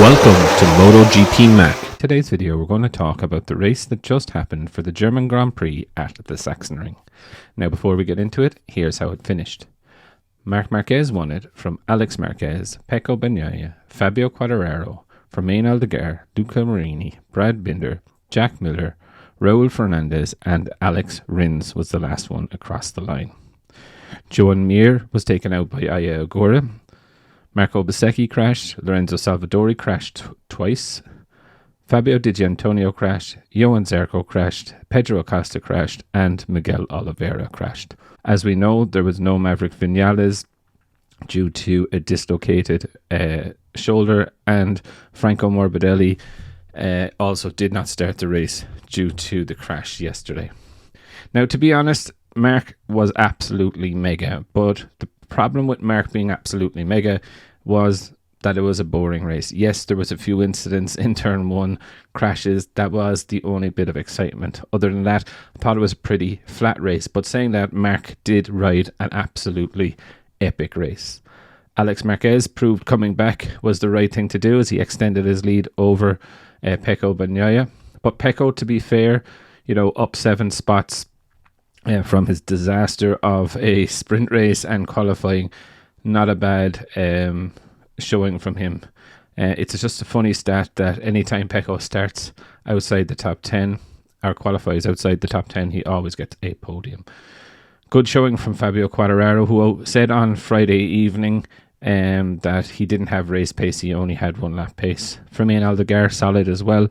Welcome to MotoGP Mac. In today's video we're going to talk about the race that just happened for the German Grand Prix at the Sachsenring. Now before we get into it, here's how it finished. Marc Marquez won it from Alex Marquez, Pecco Bagnaia, Fabio Quartararo, Romain Aldeguer, Luca Marini, Brad Binder, Jack Miller, Raul Fernandez and Alex Rins was the last one across the line. Joan Mir was taken out by Aya Agora. Marco Bezzecchi crashed, Lorenzo Salvadori crashed twice, Fabio Di Gianantonio crashed, Johan Zarco crashed, Pedro Acosta crashed, and Miguel Oliveira crashed. As we know, there was no Maverick Vinales due to a dislocated shoulder, and Franco Morbidelli also did not start the race due to the crash yesterday. Now, to be honest, Marc was absolutely mega, but the problem with Marc being absolutely mega was that it was a boring race. Yes, there was a few incidents in turn one, crashes. That was the only bit of excitement. Other than that, I thought it was a pretty flat race. But saying that, Marc did ride an absolutely epic race. Alex Marquez proved coming back was the right thing to do as he extended his lead over Pecco Bagnaia. But Pecco, to be fair, up 7 spots from his disaster of a sprint race and qualifying. Not a bad showing from him. It's just a funny stat that anytime Pecco starts outside the top 10 or qualifies outside the top 10, he always gets a podium. Good showing from Fabio Quartararo, who said on Friday evening that he didn't have race pace, he only had 1 lap pace. Romain Aldeguer, solid as well.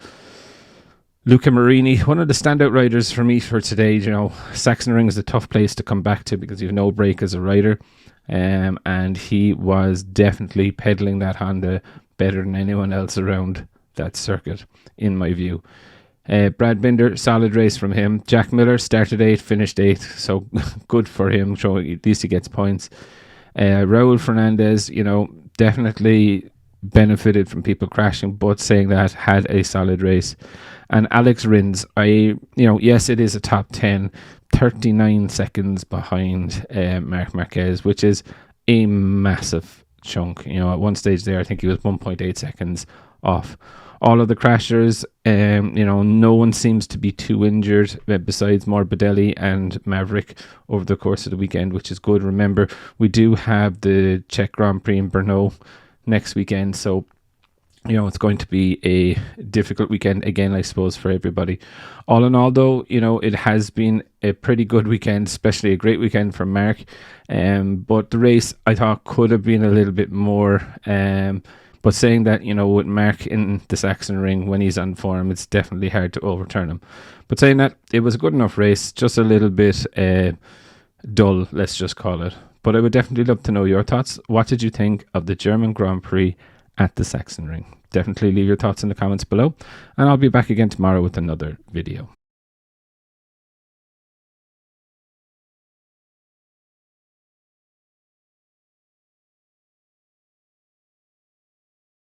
Luca Marini, one of the standout riders for me for today. Sachsenring is a tough place to come back to because you have no break as a rider. And he was definitely pedaling that Honda better than anyone else around that circuit, in my view. Brad Binder, solid race from him. Jack Miller started 8th, finished 8th, so good for him, showing at least he gets points. Raul Fernandez, definitely benefited from people crashing, but saying that, had a solid race. And Alex Rins, yes, it is a top 10, 39 seconds behind Marc Marquez, which is a massive chunk. At one stage there, I think he was 1.8 seconds off. All of the crashers, no one seems to be too injured besides Morbidelli and Maverick over the course of the weekend, which is good. Remember, we do have the Czech Grand Prix in Brno next weekend, so it's going to be a difficult weekend again, I suppose, for everybody. All in all, though, it has been a pretty good weekend, especially a great weekend for Marc. But the race, I thought, could have been a little bit more. But saying that, with Marc in the Sachsenring, when he's on form, it's definitely hard to overturn him. But saying that, it was a good enough race, just a little bit dull, let's just call it. But I would definitely love to know your thoughts. What did you think of the German Grand Prix at the Sachsenring? Definitely leave your thoughts in the comments below, and I'll be back again tomorrow with another video.